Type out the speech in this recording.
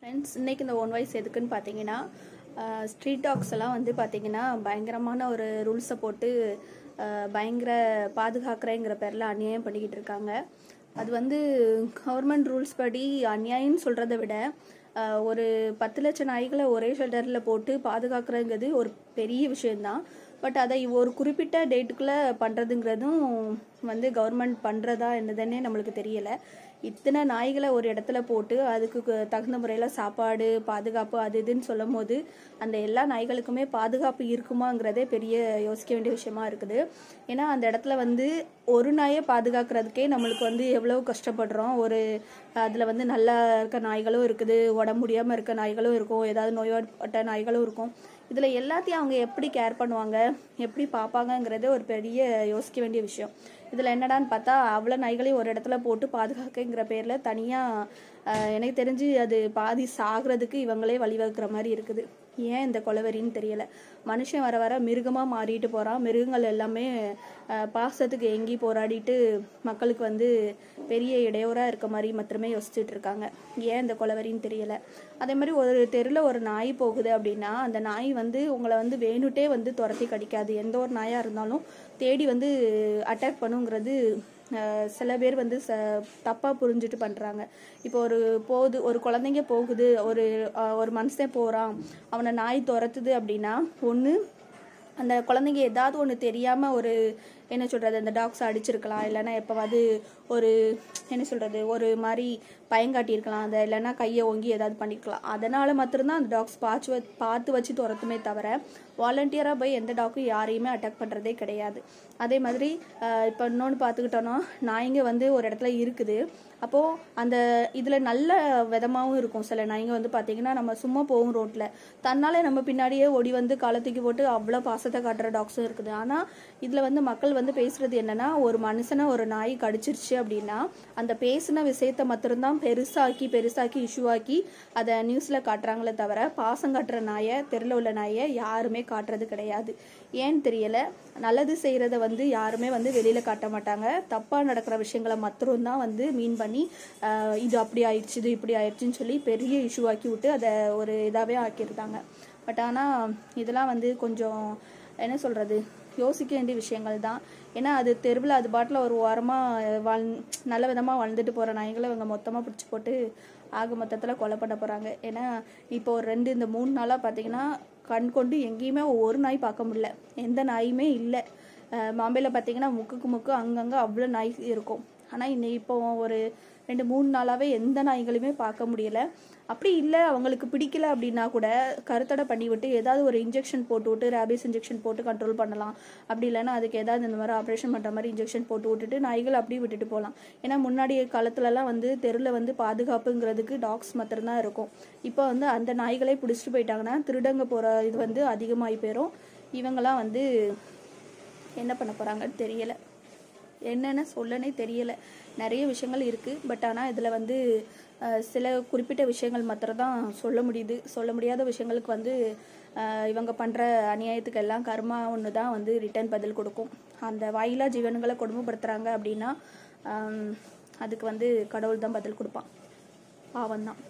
Friends, இன்றைக்கி இந்த one voice எதுக்குன்னு பார்த்தீங்கன்னா, ஸ்ட்ரீட் டாக்ஸ் எல்லாம் வந்து பார்த்தீங்கன்னா பயங்கரமான ஒரு ரூல்ஸை போட்டு பயங்கர பாதுகாக்கிறேங்கிற பேரில் அநியாயம் பண்ணிக்கிட்டு இருக்காங்க. அது வந்து கவர்மெண்ட் ரூல்ஸ் படி அநியாயம்னு சொல்கிறத விட ஒரு 10 லட்சம் நாய்களை ஒரே ஷெல்டரில் போட்டு பாதுகாக்கிறதுங்கிறது ஒரு பெரிய விஷயந்தான். பட் அதை ஒரு குறிப்பிட்ட டேட்டுக்குள்ளே பண்ணுறதுங்கிறதும் வந்து கவர்மெண்ட் பண்ணுறதா என்னதுன்னே நம்மளுக்கு தெரியலை. இத்தனை நாய்களை ஒரு இடத்துல போட்டு அதுக்கு தகுந்த முறையில் சாப்பாடு, பாதுகாப்பு அது இதுன்னு சொல்லும் போது அந்த எல்லா நாய்களுக்குமே பாதுகாப்பு இருக்குமாங்கிறதே பெரிய யோசிக்க வேண்டிய விஷயமா இருக்குது. ஏன்னா அந்த இடத்துல வந்து ஒரு நாயை பாதுகாக்கிறதுக்கே நம்மளுக்கு வந்து எவ்வளோ கஷ்டப்படுறோம். அதில் வந்து நல்லா இருக்க நாய்களும் இருக்குது, உடம்பு முடியாமல் இருக்க நாய்களும் இருக்கும், ஏதாவது நோய்வாட்பட்ட நாய்களும் இருக்கும். இதில் எல்லாத்தையும் அவங்க எப்படி கேர் பண்ணுவாங்க, எப்படி பார்ப்பாங்கங்கிறதே ஒரு பெரிய யோசிக்க வேண்டிய விஷயம். இதில் என்னடான்னு பார்த்தா அவ்வளோ நாய்களையும் ஒரு இடத்துல போட்டு பாதுகாக்கங்கிற பேரில் தனியாக எனக்கு தெரிஞ்சு அது பாதி சாகிறதுக்கு இவங்களே வழிவகுக்கிற மாதிரி இருக்குது. ஏன் இந்த கொலவெறின்னு தெரியலை. மனுஷன் வர வர மிருகமாக மாறிட்டு போகிறான். மிருகங்கள் எல்லாமே பாசத்துக்கு எங்கி போராடிட்டு மக்களுக்கு வந்து பெரிய இடையூறாக இருக்க மாதிரி மாத்திரமே யோசிச்சுட்டு இருக்காங்க. ஏன் இந்த கொலவெறின்னு தெரியலை. அதே மாதிரி ஒரு தெருவில் ஒரு நாய் போகுது அப்படின்னா அந்த நாய் வந்து உங்களை வந்து வேணுட்டே வந்து துரத்தி கடிக்காது. எந்த ஒரு நாயாக இருந்தாலும் தேடி வந்து அட்டாக் பண்ணுங்கிறது சில பேர் வந்து தப்பாக புரிஞ்சுட்டு பண்ணுறாங்க. இப்போ ஒரு குழந்தைங்க போகுது, ஒரு மனுஷன் போகிறான், அவனை நாய் துரத்துது அப்படின்னா ஒன்று அந்த குழந்தைங்க ஏதாவது ஒன்று தெரியாமல் என்ன சொல்கிறது, அந்த டாக்ஸை அடிச்சிருக்கலாம், இல்லைன்னா எப்போவாது ஒரு மாதிரி பயங்காட்டியிருக்கலாம், அதை இல்லைன்னா கையை ஓங்கி ஏதாவது பண்ணியிருக்கலாம். அதனால் மாத்திரம்தான் அந்த டாக்ஸ் பார்த்து வச்சு துரத்துமே தவிர வாலண்டியராக போய் எந்த டாக்கும் யாரையுமே அட்டாக் பண்ணுறதே கிடையாது. அதே மாதிரி இப்போ இன்னொன்று பார்த்துக்கிட்டோன்னா, நாய்ங்க வந்து ஒரு இடத்துல இருக்குது. அப்போது அந்த இதில் நல்ல விதமாகவும் இருக்கும். சில நாய்ங்க வந்து பார்த்திங்கன்னா நம்ம சும்மா போகும் ரோட்டில் தன்னால் நம்ம பின்னாடியே ஓடி வந்து காலத்துக்கு போட்டு அவ்வளோ பாசத்தை காட்டுற டாக்ஸும் இருக்குது. ஆனால் இதில் வந்து மக்கள் வந்து பேசுகிறது என்னென்னா, ஒரு மனுஷனை ஒரு நாய் கடிச்சிருச்சு அப்படின்னா அந்த பேசின விஷயத்தை மாத்திரம்தான் பெருசாக்கி இஷ்யூவாக்கி அதை நியூஸில் காட்டுறாங்களே தவிர பாசம் காட்டுற நாயை, தெருவில் உள்ள நாயை யாருமே காட்டுறது கிடையாது. ஏன்னு தெரியலை. நல்லது செய்கிறத வந்து யாருமே வந்து வெளியில் காட்ட மாட்டாங்க. தப்பாக நடக்கிற விஷயங்களை மாத்திரம்தான் வந்து மீன் பண்ணி இது அப்படி ஆயிடுச்சு, இது இப்படி ஆயிடுச்சுன்னு சொல்லி பெரிய இஷ்யூ ஆக்கி விட்டு அதை ஒரு இதாகவே ஆக்கியிருந்தாங்க. பட் ஆனால் இதெல்லாம் வந்து கொஞ்சம் என்ன சொல்கிறது, யோசிக்க வேண்டிய விஷயங்கள் தான். ஏன்னா அது தெருவில் அது பாட்டில் ஒரு ஓரமாக நல்ல விதமாக வாழ்ந்துட்டு போகிற நாய்களை இவங்க மொத்தமாக பிடிச்சி போட்டு ஆக மொத்தத்தில் கொலை பண்ண போகிறாங்க. ஏன்னா இப்போ இந்த 3 நாளாக பார்த்தீங்கன்னா கண் கொண்டு எங்கேயுமே ஒரு நாய் பார்க்க முடியல, எந்த நாயுமே இல்லை. பாம்பேயில் பார்த்தீங்கன்னா முக்கு அங்கங்கே அவ்வளோ நாய் இருக்கும். ஆனால் இப்போ ஒரு 2-3 நாளாகவே எந்த நாய்களுமே பார்க்க முடியலை. அப்படி இல்லை அவங்களுக்கு பிடிக்கல அப்படின்னா கூட கருத்தடை பண்ணி விட்டு ஏதாவது ஒரு இன்ஜெக்ஷன் போட்டு விட்டு ரேபிஸ் இன்ஜெக்ஷன் போட்டு கண்ட்ரோல் பண்ணலாம். அப்படி இல்லைன்னா அதுக்கு ஏதாவது இந்த மாதிரி ஆப்ரேஷன் பண்ணுற மாதிரி இன்ஜெக்ஷன் போட்டு விட்டுட்டு நாய்கள் அப்படியே விட்டுட்டு போகலாம். ஏன்னா முன்னாடி காலத்துலலாம் வந்து தெருவில் வந்து பாதுகாப்புங்கிறதுக்கு டாக்ஸ் மாத்திரம்தான் இருக்கும். இப்போ வந்து அந்த நாய்களே பிடிச்சிட்டு போயிட்டாங்கன்னா திருடங்க போகிற இது வந்து அதிகமாகி போயிடும். இவங்கெல்லாம் வந்து என்ன பண்ண போகிறாங்கன்னு தெரியலை, என்னென்ன சொல்லனே தெரியலை. நிறைய விஷயங்கள் இருக்குது. பட் ஆனால் இதில் வந்து சில குறிப்பிட்ட விஷயங்கள் மாத்திரம்தான் சொல்ல முடியுது. சொல்ல முடியாத விஷயங்களுக்கு வந்து இவங்க பண்ணுற அநியாயத்துக்கு எல்லாம் கர்மா ஒன்று தான் வந்து ரிட்டர்ன் பதில் கொடுக்கும். அந்த வாயிலா ஜீவன்களை கொடுமைப்படுத்துகிறாங்க அப்படின்னா அதுக்கு வந்து கடவுள் தான் பதில் கொடுப்பான். பாவம் தான்.